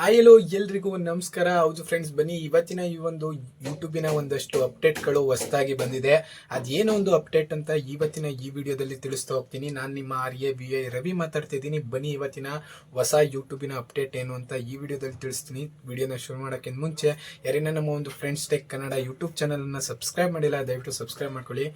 Hello ಎಲ್ರಿಗೂ ನಮಸ್ಕಾರ. ಹೌದು ಫ್ರೆಂಡ್ಸ್, ಬನ್ನಿ ಇವತ್ತಿನ ಈ ಒಂದು ಯೂಟ್ಯೂಬಿನ ಒಂದಷ್ಟು ಅಪ್ಡೇಟ್ಗಳು ಹೊಸದಾಗಿ ಬಂದಿದೆ. ಅದೇನೋ ಒಂದು ಅಪ್ಡೇಟ್ ಅಂತ ಇವತ್ತಿನ ಈ ವಿಡಿಯೋದಲ್ಲಿ ತಿಳಿಸ್ತಾ ಹೋಗ್ತೀನಿ. ನಾನು ನಿಮ್ಮ RAVI ರವಿ ಮಾತಾಡ್ತಿದ್ದೀನಿ. ಬನ್ನಿ ಇವತ್ತಿನ ಹೊಸ ಯೂಟ್ಯೂಬಿನ ಅಪ್ಡೇಟ್ ಏನು ಅಂತ ಈ ವಿಡಿಯೋದಲ್ಲಿ ತಿಳಿಸ್ತೀನಿ. ವಿಡಿಯೋನ ಶುರು ಮಾಡೋಕ್ಕಿಂತ ಮುಂಚೆ ಯಾರೇನ ನಮ್ಮ ಒಂದು ಫ್ರೆಂಡ್ಸ್ ಟೆಕ್ ಕನ್ನಡ ಯೂಟ್ಯೂಬ್ ಚಾನಲನ್ನು ಸಬ್ಸ್ಕ್ರೈಬ್ ಮಾಡಿಲ್ಲ, ದಯವಿಟ್ಟು ಸಬ್ಸ್ಕ್ರೈಬ್ ಮಾಡ್ಕೊಳ್ಳಿ.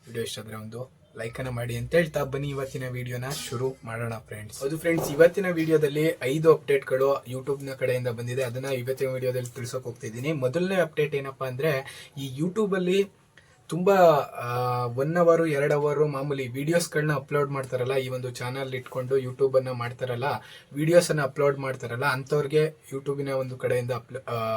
ವಿಡಿಯೋ ಇಷ್ಟ ಆದರೆ ಒಂದು ಲೈಕನ್ನು ಮಾಡಿ ಅಂತ ಹೇಳ್ತಾ ಬನ್ನಿ ಇವತ್ತಿನ ವಿಡಿಯೋನ ಶುರು ಮಾಡೋಣ ಫ್ರೆಂಡ್ಸ್. ಹೌದು ಫ್ರೆಂಡ್ಸ್, ಇವತ್ತಿನ ವಿಡಿಯೋದಲ್ಲಿ 5 ಅಪ್ಡೇಟ್ಗಳು ಯೂಟ್ಯೂಬ್ನ ಕಡೆಯಿಂದ ಬಂದಿದೆ. ಅದನ್ನ ಇವತ್ತಿನ ವಿಡಿಯೋದಲ್ಲಿ ತಿಳಿಸೋಕೆ ಹೋಗ್ತಿದ್ದೀನಿ. ಮೊದಲನೇ ಅಪ್ಡೇಟ್ ಏನಪ್ಪಾ ಅಂದ್ರೆ, ಈ ಯೂಟ್ಯೂಬಲ್ಲಿ ತುಂಬಾ 1 ಅವರ್ 2 ಅವರ್ ಮಾಮೂಲಿ ವಿಡಿಯೋಸ್ಗಳನ್ನ ಅಪ್ಲೋಡ್ ಮಾಡ್ತಾರಲ್ಲ, ಈ ಒಂದು ಚಾನಲ್ ಇಟ್ಕೊಂಡು ಯೂಟ್ಯೂಬ್ ಅನ್ನ ಮಾಡ್ತಾರಲ್ಲ, ವಿಡಿಯೋಸ್ ಅನ್ನ ಅಪ್ಲೋಡ್ ಮಾಡ್ತಾರಲ್ಲ, ಅಂಥವ್ರಿಗೆ ಯೂಟ್ಯೂಬಿನ ಒಂದು ಕಡೆಯಿಂದ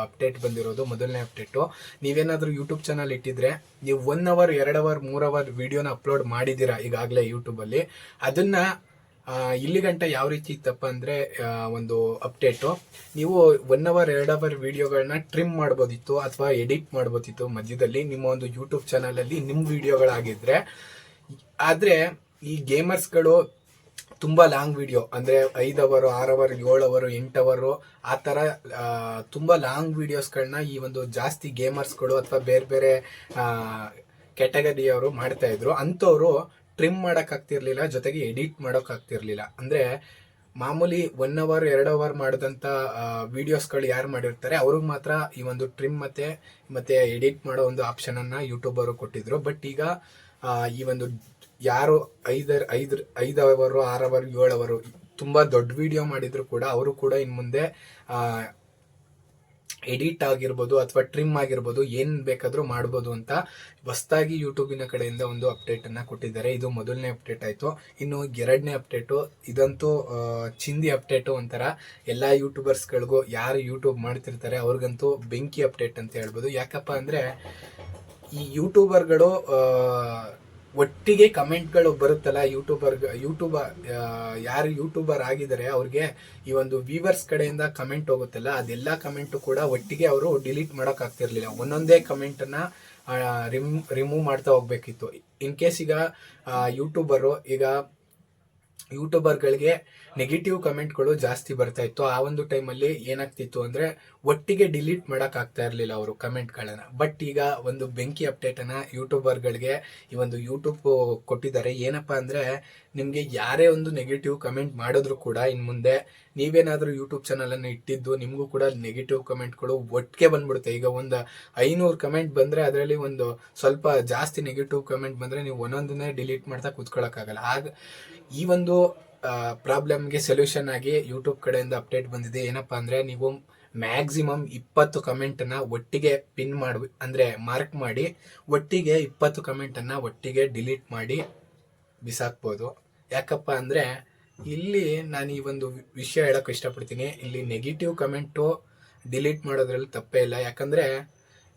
ಅಪ್ಡೇಟ್ ಬಂದಿರೋದು ಮೊದಲನೇ ಅಪ್ಡೇಟು. ನೀವೇನಾದ್ರೂ ಯೂಟ್ಯೂಬ್ ಚಾನಲ್ ಇಟ್ಟಿದ್ರೆ, ನೀವು 1 ಅವರ್ 2 ಅವರ್ 3 ಅವರ್ ವಿಡಿಯೋನ ಅಪ್ಲೋಡ್ ಮಾಡಿದ್ದೀರಾ ಈಗಾಗಲೇ ಯೂಟ್ಯೂಬಲ್ಲಿ, ಅದನ್ನ ಇಲ್ಲಿ ಗಂಟ ಯಾವ ರೀತಿ ಇತ್ತಪ್ಪ ಅಂದ್ರೆ, ಒಂದು ಅಪ್ಡೇಟು, ನೀವು 1 ಅವರ್ 2 ಅವರ್ ವಿಡಿಯೋಗಳನ್ನ ಟ್ರಿಮ್ ಮಾಡ್ಬೋದಿತ್ತು ಅಥವಾ ಎಡಿಟ್ ಮಾಡ್ಬೋದಿತ್ತು ಮಧ್ಯದಲ್ಲಿ ನಿಮ್ಮ ಒಂದು ಯೂಟ್ಯೂಬ್ ಚಾನಲ್ ಅಲ್ಲಿ ನಿಮ್ಮ ವಿಡಿಯೋಗಳಾಗಿದ್ರೆ. ಆದ್ರೆ ಈ ಗೇಮರ್ಸ್ಗಳು ತುಂಬಾ ಲಾಂಗ್ ವಿಡಿಯೋ ಅಂದ್ರೆ 5 ಅವರ್ 6 ಅವರ್ 7 ಅವರ್ 8 ಅವರ್ ಆ ತರ ತುಂಬಾ ಲಾಂಗ್ ವಿಡಿಯೋಸ್ಗಳನ್ನ ಈ ಒಂದು ಜಾಸ್ತಿ ಗೇಮರ್ಸ್ಗಳು ಅಥವಾ ಬೇರೆ ಬೇರೆ ಕ್ಯಾಟಗರಿಯವರು ಮಾಡ್ತಾ ಇದ್ರು. ಅಂಥವ್ರು ಟ್ರಿಮ್ ಮಾಡಕ್ ಆಗ್ತಿರ್ಲಿಲ್ಲ, ಜೊತೆಗೆ ಎಡಿಟ್ ಮಾಡೋಕ್ ಆಗ್ತಿರ್ಲಿಲ್ಲ. ಅಂದ್ರೆ ಮಾಮೂಲಿ 1 ಅವರ್ 2 ಅವರ್ ಮಾಡಿದಂತ ವಿಡಿಯೋಸ್ಗಳು ಯಾರು ಮಾಡಿರ್ತಾರೆ ಅವ್ರಿಗೆ ಮಾತ್ರ ಈ ಒಂದು ಟ್ರಿಮ್ ಮತ್ತೆ ಎಡಿಟ್ ಮಾಡೋ ಒಂದು ಆಪ್ಷನ್ ಅನ್ನ ಯೂಟ್ಯೂಬ್ ಅವರು ಕೊಟ್ಟಿದ್ರು. ಬಟ್ ಈಗ ಈ ಒಂದು ಯಾರು 5 ಅವರ್ 6 ಅವರ್ 7 ಅವರ್ ತುಂಬಾ ದೊಡ್ಡ ವಿಡಿಯೋ ಮಾಡಿದ್ರು ಕೂಡ ಅವರು ಕೂಡ ಇನ್ ಮುಂದೆ ಎಡಿಟ್ ಆಗಿರ್ಬೋದು ಅಥವಾ ಟ್ರಿಮ್ ಆಗಿರ್ಬೋದು ಏನ್ ಬೇಕಾದ್ರೂ ಮಾಡ್ಬೋದು ಅಂತ ಹೊಸದಾಗಿ ಯೂಟ್ಯೂಬಿನ ಕಡೆಯಿಂದ ಒಂದು ಅಪ್ಡೇಟ್ ಅನ್ನ ಕೊಟ್ಟಿದ್ದಾರೆ. ಇದು ಮೊದಲನೇ ಅಪ್ಡೇಟ್ ಆಯ್ತು. ಇನ್ನು ಎರಡನೇ ಅಪ್ಡೇಟು, ಇದಂತೂ ಚಿಂದಿ ಅಪ್ಡೇಟು. ಒಂಥರ ಎಲ್ಲಾ ಯೂಟ್ಯೂಬರ್ಸ್ಗಳಿಗೂ, ಯಾರು ಯೂಟ್ಯೂಬ್ ಮಾಡ್ತಿರ್ತಾರೆ ಅವ್ರಿಗಂತೂ ಬೆಂಕಿ ಅಪ್ಡೇಟ್ ಅಂತ ಹೇಳ್ಬೋದು. ಯಾಕಪ್ಪ ಅಂದ್ರೆ, ಈ ಯೂಟ್ಯೂಬರ್ಗಳು ಒಟ್ಟಿಗೆ ಕಮೆಂಟ್ಗಳು ಬರುತ್ತಲ್ಲ, ಯೂಟ್ಯೂಬ್ ಯಾರು ಯೂಟ್ಯೂಬರ್ ಆಗಿದ್ದಾರೆ ಅವ್ರಿಗೆ ಈ ಒಂದು ವ್ಯೂವರ್ಸ್ ಕಡೆಯಿಂದ ಕಮೆಂಟ್ ಹೋಗುತ್ತಲ್ಲ, ಅದೆಲ್ಲ ಕಮೆಂಟ್ ಕೂಡ ಒಟ್ಟಿಗೆ ಅವರು ಡಿಲೀಟ್ ಮಾಡಕ್ ಆಗ್ತಿರ್ಲಿಲ್ಲ. ಒಂದೊಂದೇ ಕಮೆಂಟ್ ಅನ್ನ ರಿಮೂವ್ ಮಾಡ್ತಾ ಹೋಗ್ಬೇಕಿತ್ತು. ಇನ್ ಕೇಸ್ ಈಗ ಯೂಟ್ಯೂಬರ್ಗಳಿಗೆ ನೆಗೆಟಿವ್ ಕಮೆಂಟ್ಗಳು ಜಾಸ್ತಿ ಬರ್ತಾ ಇತ್ತು. ಆ ಒಂದು ಟೈಮಲ್ಲಿ ಏನಾಗ್ತಿತ್ತು ಅಂದ್ರೆ, ಒಟ್ಟಿಗೆ ಡಿಲೀಟ್ ಮಾಡಕ್ ಆಗ್ತಾ ಇರ್ಲಿಲ್ಲ ಅವರು ಕಮೆಂಟ್ಗಳನ್ನ. ಬಟ್ ಈಗ ಒಂದು ಬೆಂಕಿ ಅಪ್ಡೇಟ್ ಅನ್ನ ಯೂಟ್ಯೂಬರ್ಗಳಿಗೆ ಈ ಒಂದು ಯೂಟ್ಯೂಬ್ ಕೊಟ್ಟಿದ್ದಾರೆ. ಏನಪ್ಪಾ ಅಂದ್ರೆ, ನಿಮ್ಗೆ ಯಾರೇ ಒಂದು ನೆಗೆಟಿವ್ ಕಮೆಂಟ್ ಮಾಡಿದ್ರು ಕೂಡ ಇನ್ ಮುಂದೆ ನೀವೇನಾದ್ರೂ ಯೂಟ್ಯೂಬ್ ಚಾನಲ್ ಅನ್ನು ಇಟ್ಟಿದ್ದು ನಿಮ್ಗೂ ಕೂಡ ನೆಗೆಟಿವ್ ಕಮೆಂಟ್ಗಳು ಒಟ್ಟಿಗೆ ಬಂದ್ಬಿಡುತ್ತೆ. ಈಗ ಒಂದು 500 ಕಮೆಂಟ್ ಬಂದ್ರೆ ಅದರಲ್ಲಿ ಒಂದು ಸ್ವಲ್ಪ ಜಾಸ್ತಿ ನೆಗೆಟಿವ್ ಕಮೆಂಟ್ ಬಂದ್ರೆ ನೀವು ಒಂದೊಂದನ್ನೇ ಡಿಲೀಟ್ ಮಾಡ್ತಾ ಕೂತ್ಕೊಳ್ಳೋಕ್ಕಾಗಲ್ಲ. ಆಗ ಈ ಒಂದು ಪ್ರಾಬ್ಲಮ್ಗೆ ಸೊಲ್ಯೂಷನ್ ಆಗಿ ಯೂಟ್ಯೂಬ್ ಕಡೆಯಿಂದ ಅಪ್ಡೇಟ್ ಬಂದಿದೆ. ಏನಪ್ಪಾ ಅಂದ್ರೆ, ನೀವು ಮ್ಯಾಕ್ಸಿಮಮ್ 20 ಕಮೆಂಟ್ ಅನ್ನ ಒಟ್ಟಿಗೆ ಪಿನ್ ಮಾಡಿ ಅಂದ್ರೆ ಮಾರ್ಕ್ ಮಾಡಿ ಒಟ್ಟಿಗೆ 20 ಕಮೆಂಟ್ ಅನ್ನ ಒಟ್ಟಿಗೆ ಡಿಲೀಟ್ ಮಾಡಿ ಬಿಸಾಕ್ಬೋದು. ಯಾಕಪ್ಪ ಅಂದ್ರೆ, ಇಲ್ಲಿ ನಾನು ಈ ಒಂದು ವಿಷಯ ಹೇಳಕ್ ಇಷ್ಟಪಡ್ತೀನಿ. ಇಲ್ಲಿ ನೆಗೆಟಿವ್ ಕಮೆಂಟು ಡಿಲೀಟ್ ಮಾಡೋದ್ರಲ್ಲಿ ತಪ್ಪೇ ಇಲ್ಲ. ಯಾಕಂದ್ರೆ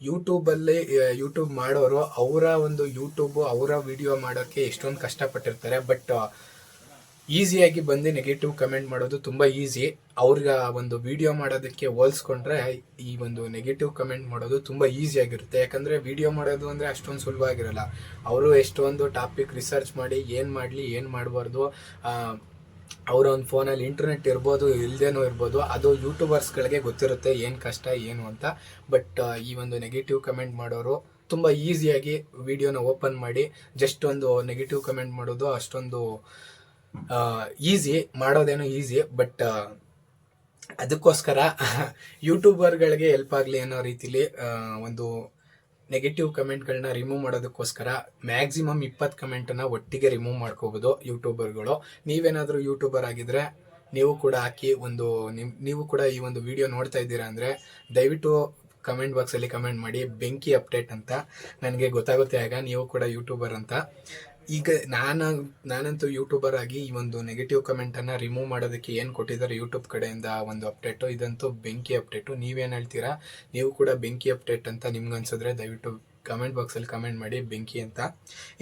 ಯೂಟ್ಯೂಬ್ ಮಾಡೋರು ಅವರ ವಿಡಿಯೋ ಮಾಡೋಕೆ ಎಷ್ಟೊಂದು ಕಷ್ಟಪಟ್ಟಿರ್ತಾರೆ. ಬಟ್ ಈಸಿಯಾಗಿ ಬಂದು ನೆಗೆಟಿವ್ ಕಮೆಂಟ್ ಮಾಡೋದು ತುಂಬಾ ಈಸಿ. ಅವ್ರಿಗೆ ಒಂದು ವಿಡಿಯೋ ಮಾಡೋದಕ್ಕೆ ಹೋಲಿಸ್ಕೊಂಡ್ರೆ ಈ ಒಂದು ನೆಗೆಟಿವ್ ಕಮೆಂಟ್ ಮಾಡೋದು ತುಂಬಾ ಈಸಿ ಆಗಿರುತ್ತೆ. ಯಾಕಂದ್ರೆ ವಿಡಿಯೋ ಮಾಡೋದು ಅಂದ್ರೆ ಅಷ್ಟೊಂದು ಸುಲಭ ಆಗಿರಲ್ಲ. ಅವರು ಎಷ್ಟೊಂದು ಟಾಪಿಕ್ ರಿಸರ್ಚ್ ಮಾಡಿ ಏನ್ ಮಾಡ್ಲಿ ಏನ್ ಮಾಡಬಾರ್ದು, ಅವರ ಒಂದು ಫೋನಲ್ಲಿ ಇಂಟರ್ನೆಟ್ ಇರ್ಬೋದು ಇಲ್ದೇನೋ ಇರ್ಬೋದು, ಅದು ಯೂಟ್ಯೂಬರ್ಸ್ಗಳಿಗೆ ಗೊತ್ತಿರುತ್ತೆ ಏನ್ ಕಷ್ಟ ಏನು ಅಂತ. ಬಟ್ ಈ ಒಂದು ನೆಗೆಟಿವ್ ಕಮೆಂಟ್ ಮಾಡೋರು ತುಂಬಾ ಈಸಿಯಾಗಿ ವಿಡಿಯೋನ ಓಪನ್ ಮಾಡಿ ಜಸ್ಟ್ ಒಂದು ನೆಗೆಟಿವ್ ಕಮೆಂಟ್ ಮಾಡೋದು ಅಷ್ಟೊಂದು ಈಸಿ, ಮಾಡೋದೇನೋ ಈಸಿ. ಬಟ್ ಅದಕ್ಕೋಸ್ಕರ ಯೂಟ್ಯೂಬರ್ಗಳಿಗೆ ಹೆಲ್ಪ್ ಆಗಲಿ ಅನ್ನೋ ರೀತಿಲಿ ಒಂದು ನೆಗೆಟಿವ್ ಕಮೆಂಟ್ಗಳನ್ನ ರಿಮೂವ್ ಮಾಡೋದಕ್ಕೋಸ್ಕರ ಮ್ಯಾಕ್ಸಿಮಮ್ 20 ಕಮೆಂಟನ್ನು ಒಟ್ಟಿಗೆ ರಿಮೂವ್ ಮಾಡ್ಕೋಬೋದು ಯೂಟ್ಯೂಬರ್ಗಳು. ನೀವೇನಾದರೂ ಯೂಟ್ಯೂಬರ್ ಆಗಿದ್ರೆ ನೀವು ಕೂಡ ಹಾಕಿ ನೀವು ಕೂಡ ಈ ಒಂದು ವಿಡಿಯೋ ನೋಡ್ತಾ ಇದ್ದೀರಾ ಅಂದರೆ ದಯವಿಟ್ಟು ಕಮೆಂಟ್ ಬಾಕ್ಸಲ್ಲಿ ಕಮೆಂಟ್ ಮಾಡಿ ಬೆಂಕಿ ಅಪ್ಡೇಟ್ ಅಂತ. ನನಗೆ ಗೊತ್ತಾಗುತ್ತೆ ಆಗ ನೀವು ಕೂಡ ಯೂಟ್ಯೂಬರ್ ಅಂತ. ಈಗ ನಾನಂತೂ ಯೂಟ್ಯೂಬರ್ ಆಗಿ ಈ ಒಂದು ನೆಗೆಟಿವ್ ಕಮೆಂಟನ್ನು ರಿಮೂವ್ ಮಾಡೋದಕ್ಕೆ ಏನು ಕೊಟ್ಟಿದ್ದಾರೆ ಯೂಟ್ಯೂಬ್ ಕಡೆಯಿಂದ ಒಂದು ಅಪ್ಡೇಟು, ಇದಂತೂ ಬೆಂಕಿ ಅಪ್ಡೇಟು. ನೀವೇನು ಹೇಳ್ತೀರಾ? ನೀವು ಕೂಡ ಬೆಂಕಿ ಅಪ್ಡೇಟ್ ಅಂತ ನಿಮ್ಗೆ ಅನ್ಸಿದ್ರೆ ದಯವಿಟ್ಟು ಕಮೆಂಟ್ ಬಾಕ್ಸಲ್ಲಿ ಕಮೆಂಟ್ ಮಾಡಿ ಬೆಂಕಿ ಅಂತ.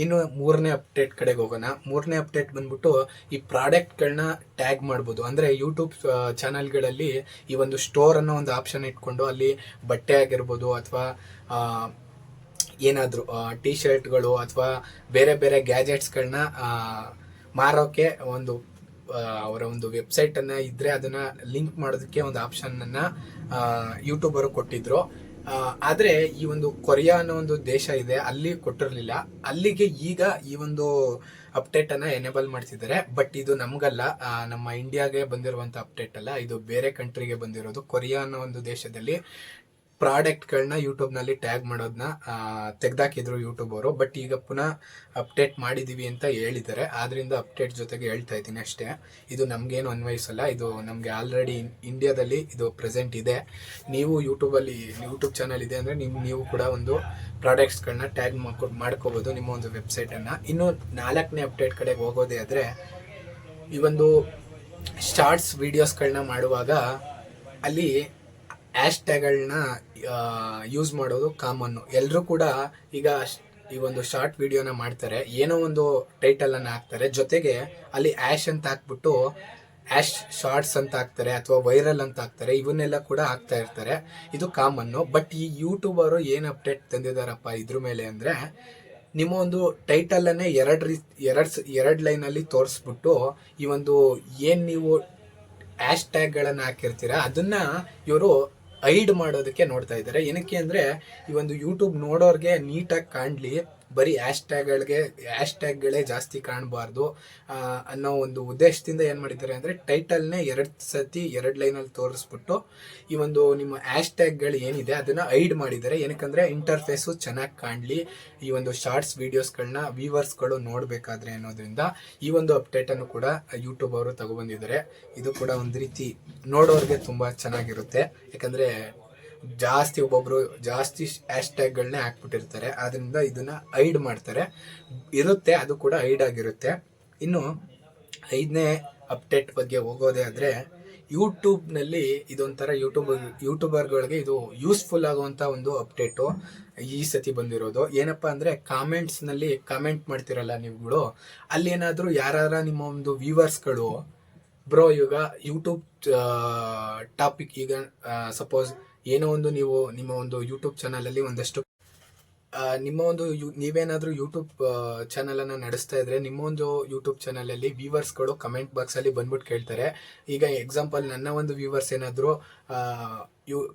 ಇನ್ನು 3ನೇ ಅಪ್ಡೇಟ್ ಕಡೆಗೆ ಹೋಗೋಣ. 3ನೇ ಅಪ್ಡೇಟ್ ಬಂದ್ಬಿಟ್ಟು ಈ ಪ್ರಾಡಕ್ಟ್ಗಳನ್ನ ಟ್ಯಾಗ್ ಮಾಡ್ಬೋದು. ಅಂದರೆ ಯೂಟ್ಯೂಬ್ ಚಾನಲ್ಗಳಲ್ಲಿ ಈ ಒಂದು ಸ್ಟೋರ್ ಅನ್ನೋ ಒಂದು ಆಪ್ಷನ್ ಇಟ್ಕೊಂಡು ಅಲ್ಲಿ ಬಟ್ಟೆ ಆಗಿರ್ಬೋದು ಅಥವಾ ಏನಾದರೂ ಟಿ ಶರ್ಟ್ಗಳು ಅಥವಾ ಬೇರೆ ಬೇರೆ ಗ್ಯಾಜೆಟ್ಸ್ಗಳನ್ನ ಮಾರೋಕೆ ಒಂದು ಅವರ ಒಂದು ವೆಬ್ಸೈಟನ್ನು ಇದ್ದರೆ ಅದನ್ನು ಲಿಂಕ್ ಮಾಡೋದಕ್ಕೆ ಒಂದು ಆಪ್ಷನನ್ನು ಯೂಟ್ಯೂಬರು ಕೊಟ್ಟಿದ್ರು. ಆದರೆ ಈ ಒಂದು ಕೊರಿಯಾ ಅನ್ನೋ ಒಂದು ದೇಶ ಇದೆ, ಅಲ್ಲಿ ಕೊಟ್ಟಿರಲಿಲ್ಲ. ಅಲ್ಲಿಗೆ ಈಗ ಈ ಒಂದು ಅಪ್ಡೇಟನ್ನು ಎನೇಬಲ್ ಮಾಡ್ತಿದ್ದಾರೆ. ಬಟ್ ಇದು ನಮಗಲ್ಲ, ನಮ್ಮ ಇಂಡಿಯಾಗೆ ಬಂದಿರುವಂಥ ಅಪ್ಡೇಟ್ ಅಲ್ಲ, ಇದು ಬೇರೆ ಕಂಟ್ರಿಗೆ ಬಂದಿರೋದು. ಕೊರಿಯಾ ಅನ್ನೋ ಒಂದು ದೇಶದಲ್ಲಿ ಪ್ರಾಡಕ್ಟ್ಗಳನ್ನ ಯೂಟ್ಯೂಬ್ನಲ್ಲಿ ಟ್ಯಾಗ್ ಮಾಡೋದನ್ನ ತೆಗೆದಾಕಿದ್ರು ಯೂಟ್ಯೂಬ್ ಅವರು. ಬಟ್ ಈಗ ಪುನಃ ಅಪ್ಡೇಟ್ ಮಾಡಿದ್ದೀವಿ ಅಂತ ಹೇಳಿದ್ದಾರೆ. ಆದ್ರಿಂದ ಅಪ್ಡೇಟ್ ಜೊತೆಗೆ ಹೇಳ್ತಾ ಇದ್ದೀನಿ ಅಷ್ಟೇ. ಇದು ನಮಗೇನು ಅನ್ವಯಿಸಲ್ಲ, ಇದು ನಮಗೆ ಆಲ್ರೆಡಿ ಇಂಡಿಯಾದಲ್ಲಿ ಇದು ಪ್ರೆಸೆಂಟ್ ಇದೆ. ನೀವು ಯೂಟ್ಯೂಬ್ ಚಾನಲ್ ಇದೆ ಅಂದರೆ ನೀವು ಕೂಡ ಒಂದು ಪ್ರಾಡಕ್ಟ್ಸ್ಗಳನ್ನ ಟ್ಯಾಗ್ ಮಾಡ್ಕೋಬೋದು ನಿಮ್ಮ ಒಂದು ವೆಬ್ಸೈಟನ್ನು. ಇನ್ನು 4ನೇ ಅಪ್ಡೇಟ್ ಕಡೆಗೆ ಹೋಗೋದೇ ಆದರೆ, ಈ ಒಂದು ಶಾರ್ಟ್ಸ್ ವಿಡಿಯೋಸ್ಗಳನ್ನ ಮಾಡುವಾಗ ಅಲ್ಲಿ ಹ್ಯಾಶ್ ಟ್ಯಾಗ್ಗಳನ್ನ ಯೂಸ್ ಮಾಡೋದು ಕಾಮನ್ನು. ಎಲ್ಲರೂ ಕೂಡ ಈಗ ಈ ಒಂದು ಶಾರ್ಟ್ ವಿಡಿಯೋನ ಮಾಡ್ತಾರೆ, ಏನೋ ಒಂದು ಟೈಟಲನ್ನು ಹಾಕ್ತಾರೆ, ಜೊತೆಗೆ ಅಲ್ಲಿ ಆ್ಯಶ್ ಅಂತ ಹಾಕ್ಬಿಟ್ಟು ಆ್ಯಶ್ ಶಾರ್ಟ್ಸ್ ಅಂತ ಹಾಕ್ತಾರೆ ಅಥವಾ ವೈರಲ್ ಅಂತ ಹಾಕ್ತಾರೆ. ಇವನ್ನೆಲ್ಲ ಕೂಡ ಹಾಕ್ತಾ ಇರ್ತಾರೆ, ಇದು ಕಾಮನ್ನು. ಬಟ್ ಈ ಯೂಟ್ಯೂಬರು ಏನು ಅಪ್ಡೇಟ್ ತಂದಿದ್ದಾರಪ್ಪ ಇದ್ರ ಮೇಲೆ ಅಂದರೆ, ನಿಮ್ಮ ಒಂದು ಟೈಟಲನ್ನೇ ಎರಡು ಲೈನಲ್ಲಿ ತೋರಿಸ್ಬಿಟ್ಟು ಈ ಒಂದು ಏನು ನೀವು ಹ್ಯಾಶ್ ಟ್ಯಾಗ್ಗಳನ್ನು ಹಾಕಿರ್ತೀರ ಅದನ್ನು ಇವರು ಹೈಡ್ ಮಾಡೋದಕ್ಕೆ ನೋಡ್ತಾ ಇದ್ದಾರೆ. ಏನಕ್ಕೆ ಅಂದರೆ, ಈ ಒಂದು ಯೂಟ್ಯೂಬ್ ನೋಡೋರಿಗೆ ನೀಟಾಗಿ ಕಾಣಲಿ, ಬರೀ ಹ್ಯಾಶ್ ಟ್ಯಾಗ್ಗಳೇ ಜಾಸ್ತಿ ಕಾಣಬಾರ್ದು ಅನ್ನೋ ಒಂದು ಉದ್ದೇಶದಿಂದ ಏನು ಮಾಡಿದ್ದಾರೆ ಅಂದರೆ, ಟೈಟಲ್ನೇ 2 ಲೈನಲ್ಲಿ ತೋರಿಸ್ಬಿಟ್ಟು ಈ ಒಂದು ನಿಮ್ಮ ಹ್ಯಾಶ್ ಟ್ಯಾಗ್ಗಳು ಏನಿದೆ ಅದನ್ನು ಹೈಡ್ ಮಾಡಿದ್ದಾರೆ. ಏನಕ್ಕಂದರೆ ಇಂಟರ್ಫೇಸು ಚೆನ್ನಾಗಿ ಕಾಣಲಿ, ಈ ಒಂದು ಶಾರ್ಟ್ಸ್ ವೀಡಿಯೋಸ್ಗಳನ್ನ ವ್ಯೂವರ್ಸ್ಗಳು ನೋಡಬೇಕಾದ್ರೆ ಅನ್ನೋದ್ರಿಂದ ಈ ಒಂದು ಅಪ್ಡೇಟನ್ನು ಕೂಡ ಯೂಟ್ಯೂಬ್ ಅವರು ತಗೊಬಂದಿದ್ದಾರೆ. ಇದು ಕೂಡ ಒಂದು ರೀತಿ ನೋಡೋರಿಗೆ ತುಂಬ ಚೆನ್ನಾಗಿರುತ್ತೆ. ಯಾಕಂದರೆ ಒಬ್ಬೊಬ್ರು ಜಾಸ್ತಿ ಹ್ಯಾಶ್ ಟ್ಯಾಗ್ಗಳನ್ನೇ ಹಾಕ್ಬಿಟ್ಟಿರ್ತಾರೆ, ಅದರಿಂದ ಇದನ್ನ ಹೈಡ್ ಮಾಡ್ತಾರೆ ಇರುತ್ತೆ, ಅದು ಕೂಡ ಹೈಡ್ ಆಗಿರುತ್ತೆ. ಇನ್ನು 5ನೇ ಅಪ್ಡೇಟ್ ಬಗ್ಗೆ ಹೋಗೋದೇ ಆದರೆ, ಯೂಟ್ಯೂಬ್ನಲ್ಲಿ ಇದೊಂಥರ ಯೂಟ್ಯೂಬರ್ಗಳಿಗೆ ಇದು ಯೂಸ್ಫುಲ್ ಆಗುವಂಥ ಒಂದು ಅಪ್ಡೇಟು ಈ ಸತಿ ಬಂದಿರೋದು. ಏನಪ್ಪ ಅಂದರೆ, ಕಾಮೆಂಟ್ಸ್ನಲ್ಲಿ ಕಾಮೆಂಟ್ ಮಾಡ್ತಿರಲ್ಲ ನೀವುಗಳು, ಅಲ್ಲಿ ಏನಾದರೂ ಯಾರ ನಿಮ್ಮ ಒಂದು ವ್ಯೂವರ್ಸ್ಗಳು ಬ್ರೋ ಈಗ ಯೂಟ್ಯೂಬ್ ಟಾಪಿಕ್, ಈಗ ಸಪೋಸ್ ಏನೋ ಒಂದು ನೀವು ನಿಮ್ಮ ಒಂದು ಯೂಟ್ಯೂಬ್ ಚಾನಲಲ್ಲಿ ಒಂದಷ್ಟು ನೀವೇನಾದರೂ ಯೂಟ್ಯೂಬ್ ಚಾನಲನ್ನು ನಡೆಸ್ತಾ ಇದ್ರೆ, ನಿಮ್ಮ ಒಂದು ಯೂಟ್ಯೂಬ್ ಚಾನಲಲ್ಲಿ ವ್ಯೂವರ್ಸ್ಗಳು ಕಮೆಂಟ್ ಬಾಕ್ಸಲ್ಲಿ ಬಂದ್ಬಿಟ್ಟು ಕೇಳ್ತಾರೆ. ಈಗ ಎಕ್ಸಾಂಪಲ್, ನನ್ನ ಒಂದು ವ್ಯೂವರ್ಸ್ ಏನಾದರೂ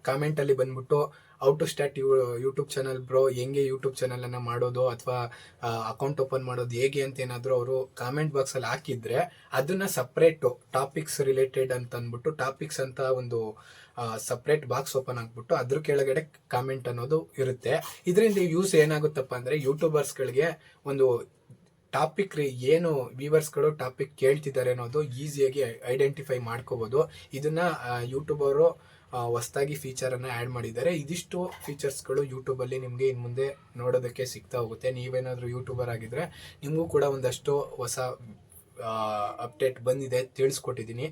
ಕಾಮೆಂಟಲ್ಲಿ ಬಂದ್ಬಿಟ್ಟು how to start YouTube channel bro, ಹೆಂಗೆ ಯೂಟ್ಯೂಬ್ ಚಾನಲನ್ನು ಮಾಡೋದು ಅಥವಾ ಅಕೌಂಟ್ ಓಪನ್ ಮಾಡೋದು ಹೇಗೆ ಅಂತ ಏನಾದರೂ ಅವರು ಕಾಮೆಂಟ್ ಬಾಕ್ಸಲ್ಲಿ ಹಾಕಿದ್ರೆ, ಅದನ್ನು ಸಪ್ರೇಟು ಟಾಪಿಕ್ಸ್ ರಿಲೇಟೆಡ್ ಅಂತ ಅಂದ್ಬಿಟ್ಟು ಟಾಪಿಕ್ಸ್ ಅಂತ ಒಂದು ಸಪ್ರೇಟ್ ಬಾಕ್ಸ್ ಓಪನ್ ಆಗಿಬಿಟ್ಟು ಅದ್ರ ಕೆಳಗಡೆ ಕಾಮೆಂಟ್ ಅನ್ನೋದು ಇರುತ್ತೆ. ಇದರಿಂದ ಯೂಸ್ ಏನಾಗುತ್ತಪ್ಪ ಅಂದರೆ, ಯೂಟ್ಯೂಬರ್ಸ್ಗಳಿಗೆ ಒಂದು ಟಾಪಿಕ್ ಏನು ವ್ಯೂವರ್ಸ್ಗಳು ಟಾಪಿಕ್ ಕೇಳ್ತಿದ್ದಾರೆ ಅನ್ನೋದು ಈಸಿಯಾಗಿ ಐಡೆಂಟಿಫೈ ಮಾಡ್ಕೋಬೋದು. ಇದನ್ನು ಯೂಟ್ಯೂಬರು ಹೊಸದಾಗಿ ಫೀಚರನ್ನು ಆ್ಯಡ್ ಮಾಡಿದ್ದಾರೆ. ಇದಿಷ್ಟು ಫೀಚರ್ಸ್ಗಳು ಯೂಟ್ಯೂಬಲ್ಲಿ ನಿಮಗೆ ಇನ್ನು ಮುಂದೆ ನೋಡೋದಕ್ಕೆ ಸಿಗ್ತಾ ಹೋಗುತ್ತೆ. ನೀವೇನಾದರೂ ಯೂಟ್ಯೂಬರ್ ಆಗಿದ್ದರೆ ನಿಮಗೂ ಕೂಡ ಒಂದಷ್ಟು ಹೊಸ ಅಪ್ಡೇಟ್ ಬಂದಿದೆ, ತಿಳಿಸ್ಕೊಟ್ಟಿದ್ದೀನಿ.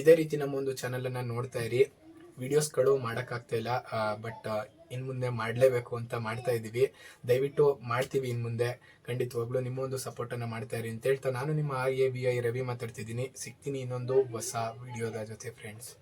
ಇದೇ ರೀತಿ ನಮ್ಮ ಒಂದು ಚಾನಲನ್ನು ನೋಡ್ತಾ ಇರಿ. ವಿಡಿಯೋಸ್ಗಳು ಮಾಡೋಕ್ಕಾಗ್ತಾ ಇಲ್ಲ, ಬಟ್ ಇನ್ನು ಮುಂದೆ ಮಾಡಲೇಬೇಕು ಅಂತ ಮಾಡ್ತಾ ಇದ್ದೀವಿ. ದಯವಿಟ್ಟು ಮಾಡ್ತೀವಿ ಇನ್ನು ಮುಂದೆ, ಖಂಡಿತವಾಗ್ಲೂ ನಿಮ್ಮ ಒಂದು ಸಪೋರ್ಟನ್ನು ಮಾಡ್ತಾ ಇರಿ ಅಂತ ಹೇಳ್ತಾ, ನಾನು ನಿಮ್ಮ RAVI ರವಿ ಮಾತಾಡ್ತಿದ್ದೀನಿ. ಸಿಗ್ತೀನಿ ಇನ್ನೊಂದು ಹೊಸ ವಿಡಿಯೋದ ಜೊತೆ ಫ್ರೆಂಡ್ಸ್.